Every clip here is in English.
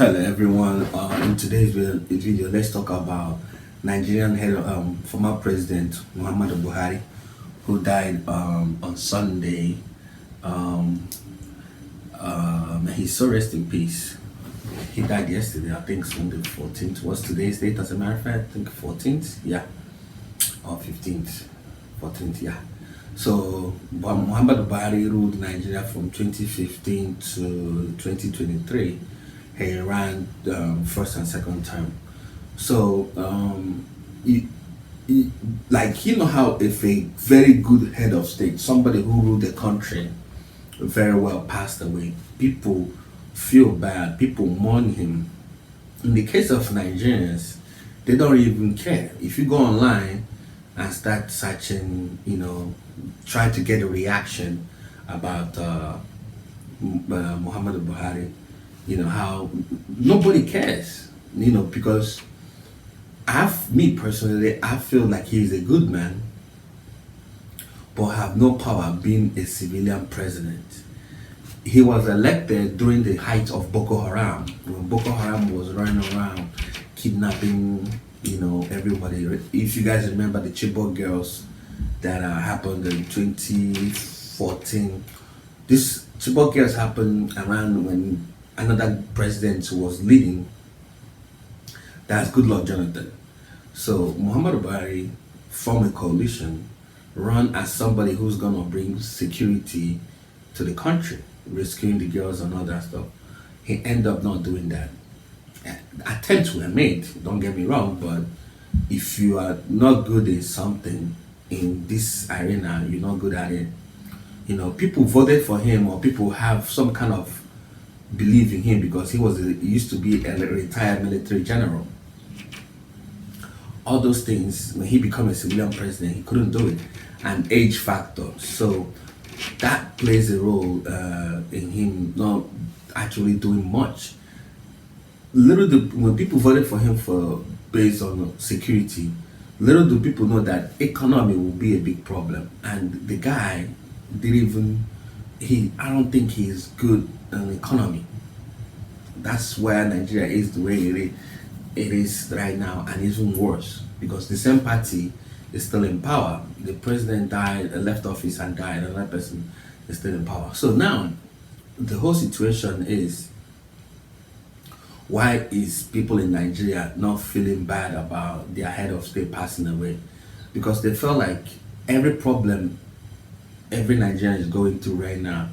Hello everyone. In today's video, let's talk about Nigerian former President Muhammadu Buhari, who died on Sunday. May he so rest in peace. He died yesterday, I think Sunday 14th. What's today's date? As a matter of fact, I think 14th, yeah, or 15th, 14th, yeah. So Muhammadu Buhari ruled Nigeria from 2015 to 2023. He ran first and second term. So like, you know how if a very good head of state, somebody who ruled the country very well, passed away, people feel bad, people mourn him. In the case of Nigerians, they don't even care. If you go online and start searching, try to get a reaction about Muhammadu Buhari, how nobody cares, because me personally, I feel like he's a good man, but have no power being a civilian president. He was elected during the height of Boko Haram, when Boko Haram was running around kidnapping, everybody. If you guys remember the Chibok girls that happened in 2014, this Chibok girls happened around when another president was leading. That's Goodluck Jonathan. So Muhammadu Buhari formed a coalition, run as somebody who's gonna bring security to the country, rescuing the girls and all that stuff. He ended up not doing that. Attempts were made, don't get me wrong, but if you are not good in something in this arena, you're not good at it. People voted for him, or people have some kind of believe in him because he used to be a retired military general. All those things, when he became a civilian president, he couldn't do it. And age factor, so that plays a role in him not actually doing much. When people voted for him based on security, little do people know that economy will be a big problem. And the guy I don't think he's good in economy. That's where Nigeria is the way it is right now, and even worse, because the same party is still in power. The president died, left office and died, another person is still in power. So now, the whole situation is, why is people in Nigeria not feeling bad about their head of state passing away? Because they felt like every problem every Nigerian is going through right now,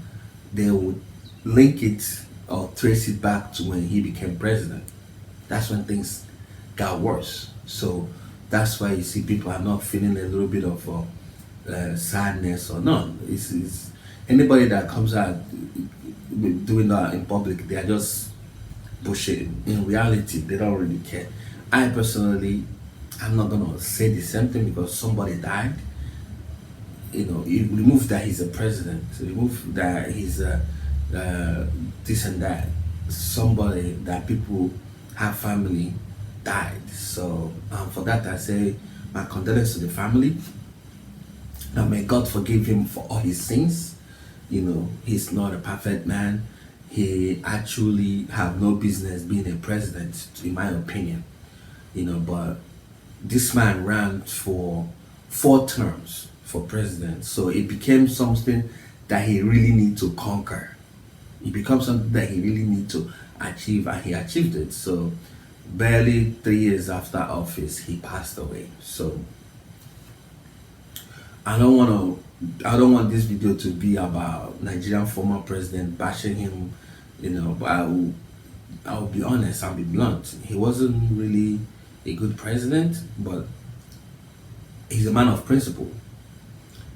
they would link it or trace it back to when he became president. That's when things got worse. So that's why you see people are not feeling a little bit of sadness or none. It's anybody that comes out doing that in public, they are just bullshitting. In reality, they don't really care. I personally, I'm not gonna say the same thing because somebody died. You remove that he's a president, remove that he's this and that. Somebody that people have family died. So for that, I say my condolences to the family. Now may God forgive him for all his sins. He's not a perfect man. He actually have no business being a president, in my opinion. But this man ran for 4 terms for president, so it became something that he really need to conquer. It becomes something that he really need to achieve, and he achieved it. So barely 3 years after office, he passed away. So I don't want this video to be about Nigerian former president bashing him, but I'll be honest, I'll be blunt. He wasn't really a good president, but he's a man of principle.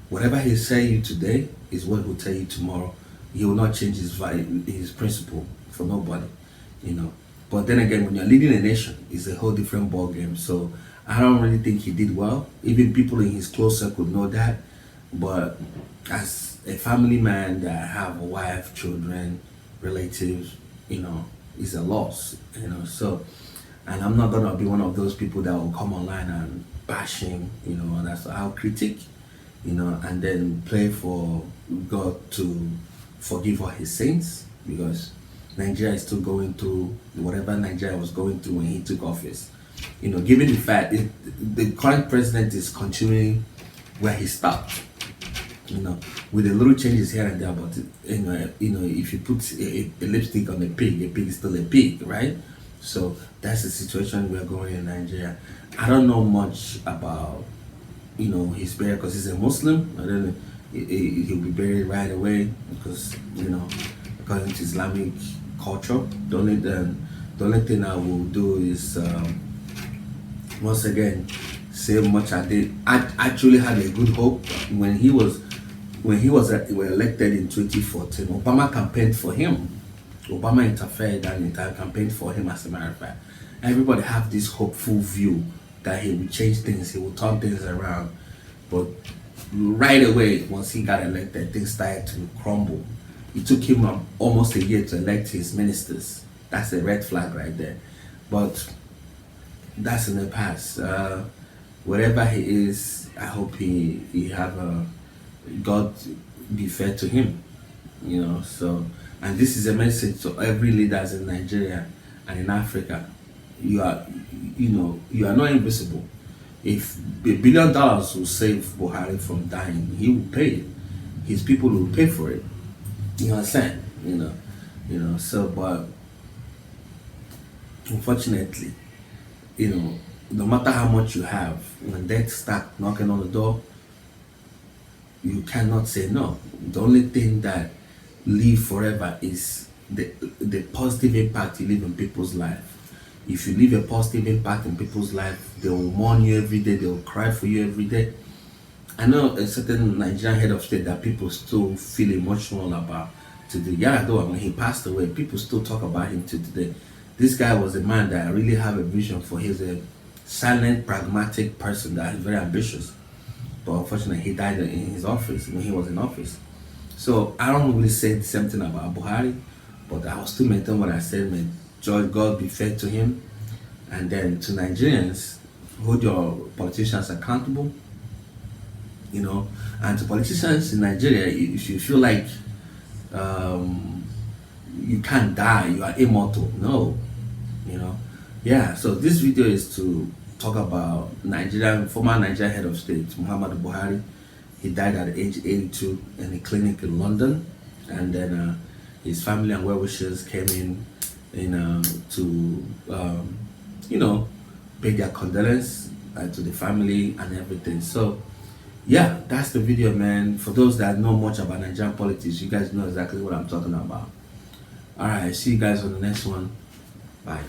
Whatever he say you today is what he'll tell you tomorrow. He will not change his principle for nobody, But then again, when you're leading a nation, it's a whole different ball game. So I don't really think he did well. Even people in his close circle know that. But as a family man that have a wife, children, relatives, it's a loss, So, and I'm not gonna be one of those people that will come online and bash him, and that's I'll critique. And then pray for God to forgive all his sins, because Nigeria is still going through whatever Nigeria was going through when he took office. Given the fact the current president is continuing where he stopped, with the little changes here and there, but if you put a lipstick on a pig is still a pig, right? So that's the situation we are going in Nigeria. I don't know much about his burial because he's a Muslim. I don't know. He'll be buried right away because according to Islamic culture. The only thing I will do is once again say much I did. I actually had a good hope when he was elected in 2014. Obama campaigned for him. Obama interfered and campaigned for him. As a matter of fact, everybody have this hopeful view that he will change things, he will turn things around. But right away, once he got elected, things started to crumble. It took him almost a year to elect his ministers. That's a red flag right there. But that's in the past. Wherever he is, I hope he have a God be fair to him. So, and this is a message to every leaders in Nigeria and in Africa. You are not invisible. If $1 billion will save Buhari from dying, he will pay it. His people will pay for it. You understand? So, but unfortunately, no matter how much you have, when death start knocking on the door, you cannot say no. The only thing that live forever is the positive impact you leave in people's life. If you leave a positive impact in people's life, they will mourn you every day, they will cry for you every day. I know a certain Nigerian head of state that people still feel emotional about today. Yaradua, when he passed away, people still talk about him to today. This guy was a man that I really have a vision for. He's a silent, pragmatic person that is very ambitious. But unfortunately, he died in his office, when he was in office. So I don't really say the same thing about Buhari, but I will still maintain what I said. May God be fair to him. And then to Nigerians, hold your politicians accountable. And to politicians in Nigeria, if you feel like you can't die, you are immortal. No, yeah. So this video is to talk about former Nigerian head of state Muhammadu Buhari. He died at age 82 in a clinic in London, and then his family and well-wishers came in to pay their condolence to the family and everything. So yeah, that's the video, man. For those that know much about Nigerian politics, you guys know exactly what I'm talking about. Alright, see you guys on the next one. Bye.